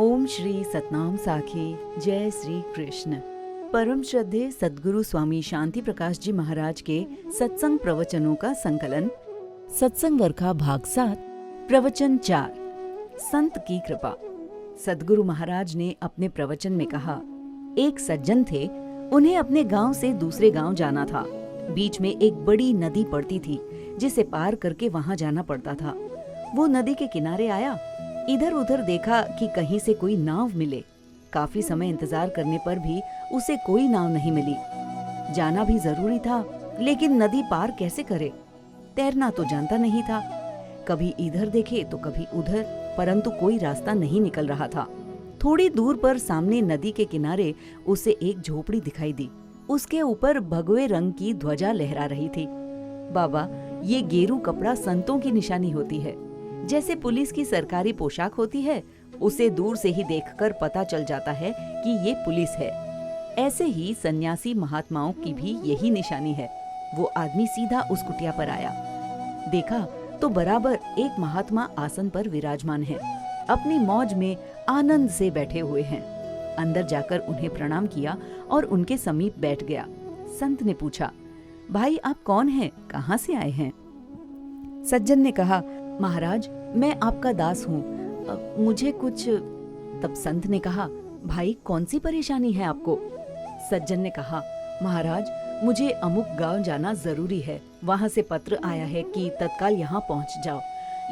ओम श्री सतनाम साखी। जय श्री कृष्ण। परम श्रद्धेय सद्गुरु स्वामी शांति प्रकाश जी महाराज के सत्संग प्रवचनों का संकलन, सत्संग वर्खा भाग 7, प्रवचन 4, संत की कृपा। सद्गुरु महाराज ने अपने प्रवचन में कहा, एक सज्जन थे, उन्हें अपने गांव से दूसरे गांव जाना था। बीच में एक बड़ी नदी पड़ती थी, जिसे पार करके वहां जाना पड़ता था। वो नदी के किनारे आया, इधर उधर देखा कि कहीं से कोई नाव मिले। काफी समय इंतजार करने पर भी उसे कोई नाव नहीं मिली। जाना भी जरूरी था, लेकिन नदी पार कैसे करे? तैरना तो जानता नहीं था। कभी इधर देखे तो कभी उधर, परंतु कोई रास्ता नहीं निकल रहा था। थोड़ी दूर पर सामने नदी के किनारे उसे एक झोपड़ी दिखाई दी। उसके ऊपर भगवे रंग की ध्वजा लहरा रही थी। बाबा, ये गेरू कपड़ा संतों की निशानी होती है। जैसे पुलिस की सरकारी पोशाक होती है, उसे दूर से ही देखकर पता चल जाता है कि ये पुलिस है। ऐसे ही सन्यासी महात्माओं की भी यही निशानी है। वो आदमी सीधा उस कुटिया पर आया। देखा तो बराबर एक महात्मा आसन पर विराजमान है, अपनी मौज में आनंद से बैठे हुए हैं। अंदर जाकर उन्हें प्रणाम किया और उनके समीप बैठ गया। संत ने पूछा, भाई आप कौन हैं, कहाँ से आए हैं? सज्जन ने कहा, महाराज मैं आपका दास हूँ, मुझे कुछ। तब संत ने कहा, भाई कौन सी परेशानी है आपको? सज्जन ने कहा, महाराज मुझे अमुक गांव जाना जरूरी है। वहाँ से पत्र आया है कि तत्काल यहाँ पहुँच जाओ,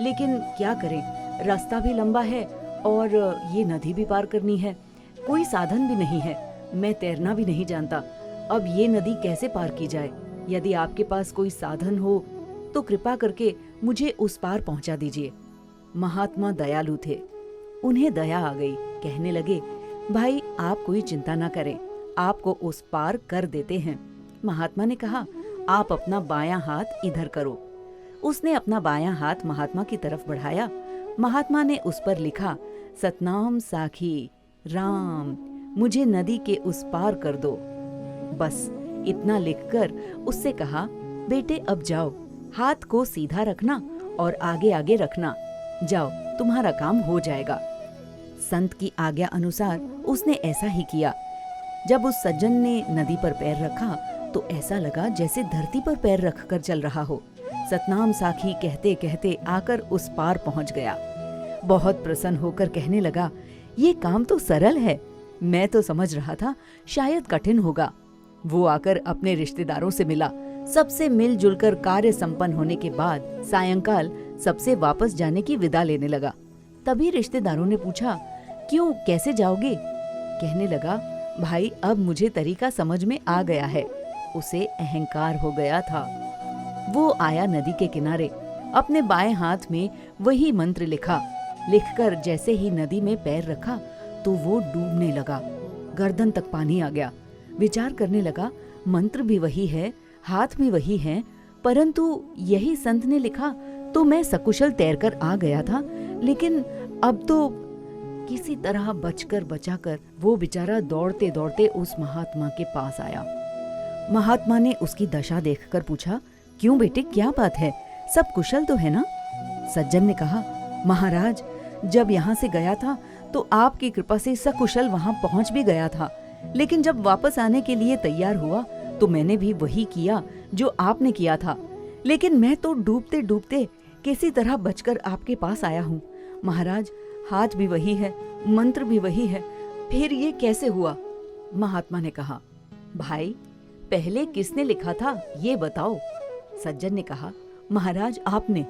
लेकिन क्या करें, रास्ता भी लंबा है और ये नदी भी पार करनी है। कोई साधन भी नहीं है, मैं तैरना भी नहीं जानता। अब ये नदी कैसे पार की जाए? यदि आपके पास कोई साधन हो तो कृपा करके मुझे उस पार पहुंचा दीजिए। महात्मा दयालु थे, उन्हें दया आ गई। कहने लगे, भाई आप कोई चिंता ना करें, आपको उस पार कर देते हैं। महात्मा ने कहा, आप अपना बायां हाथ इधर करो। उसने अपना बायां हाथ महात्मा की तरफ बढ़ाया। महात्मा ने उस पर लिखा, सतनाम साखी राम, मुझे नदी के उस पार कर दो। बस इतना लिखकर उससे कहा, बेटे अब जाओ, हाथ को सीधा रखना और आगे आगे रखना। जाओ, तुम्हारा काम हो जाएगा। संत की आज्ञा अनुसार उसने ऐसा ही किया। जब उस सज्जन ने नदी पर पैर रखा तो ऐसा लगा जैसे धरती पर पैर रखकर चल रहा हो। सतनाम साखी कहते कहते आकर उस पार पहुंच गया। बहुत प्रसन्न होकर कहने लगा, ये काम तो सरल है, मैं तो समझ रहा था शायद कठिन होगा। वो आकर अपने रिश्तेदारों से मिला। सबसे मिलजुल कर कार्य संपन्न होने के बाद सायंकाल सबसे वापस जाने की विदा लेने लगा। तभी रिश्तेदारों ने पूछा, क्यों, कैसे जाओगे? कहने लगा, भाई अब मुझे तरीका समझ में आ गया है। उसे अहंकार हो गया था। वो आया नदी के किनारे, अपने बाएं हाथ में वही मंत्र लिखा। लिखकर जैसे ही नदी में पैर रखा तो वो डूबने लगा। गर्दन तक पानी आ गया। विचार करने लगा, मंत्र भी वही है, हाथ भी वही है, परंतु यही संत ने लिखा तो मैं सकुशल तैरकर आ गया था, लेकिन अब तो किसी तरह बचकर बचाकर वो बेचारा दौड़ते दौड़ते उस महात्मा के पास आया। महात्मा ने उसकी दशा देखकर पूछा, क्यों बेटे, क्या बात है, सब कुशल तो है ना? सज्जन ने कहा, महाराज जब यहाँ से गया था तो आपकी कृपा से सकुशल वहाँ पहुँच भी गया था, लेकिन जब वापस आने के लिए तैयार हुआ तो मैंने भी वही किया जो आपने किया था, लेकिन मैं तो डूबते डूबते किसी तरह बचकर आपके पास आया हूँ। महाराज हाथ भी वही है, मंत्र भी वही है, फिर ये कैसे हुआ? महात्मा ने कहा, भाई पहले किसने लिखा था ये बताओ। सज्जन ने कहा, महाराज आपने।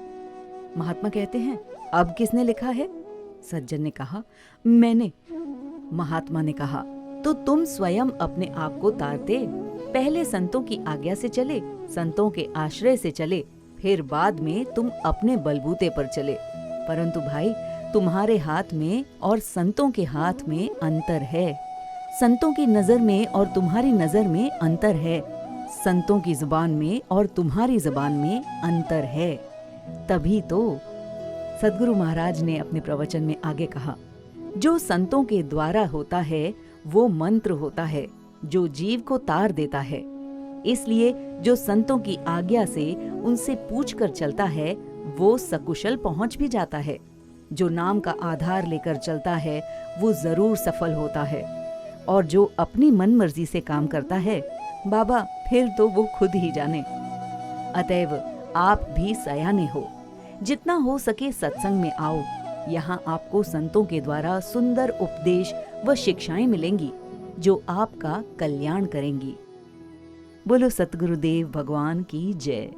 महात्मा कहते हैं, अब किसने लिखा है? सज्जन ने कहा, मैंने। महात्मा ने कहा, तो तुम स्वयं अपने आप को तारते, पहले संतों की आज्ञा से चले, संतों के आश्रय से चले, फिर बाद में तुम अपने बलबूते पर चले। परंतु भाई तुम्हारे हाथ में और संतों के हाथ में अंतर है। संतों की नजर में और तुम्हारी नजर में अंतर है। संतों की जुबान में और तुम्हारी जुबान में अंतर है। तभी तो सद्गुरु महाराज ने अपने प्रवचन में आगे कहा, जो संतों के द्वारा होता है वो मंत्र होता है, जो जीव को तार देता है। इसलिए जो संतों की आज्ञा से उनसे पूछकर चलता है वो सकुशल पहुंच भी जाता है। जो नाम का आधार लेकर चलता है वो जरूर सफल होता है, और जो अपनी मनमर्जी से काम करता है बाबा फिर तो वो खुद ही जाने। अतएव आप भी सयाने हो, जितना हो सके सत्संग में आओ। यहाँ आपको संतों के द्वारा सुंदर उपदेश व शिक्षाएं मिलेंगी जो आपका कल्याण करेंगी। बोलो सतगुरुदेव भगवान की जय।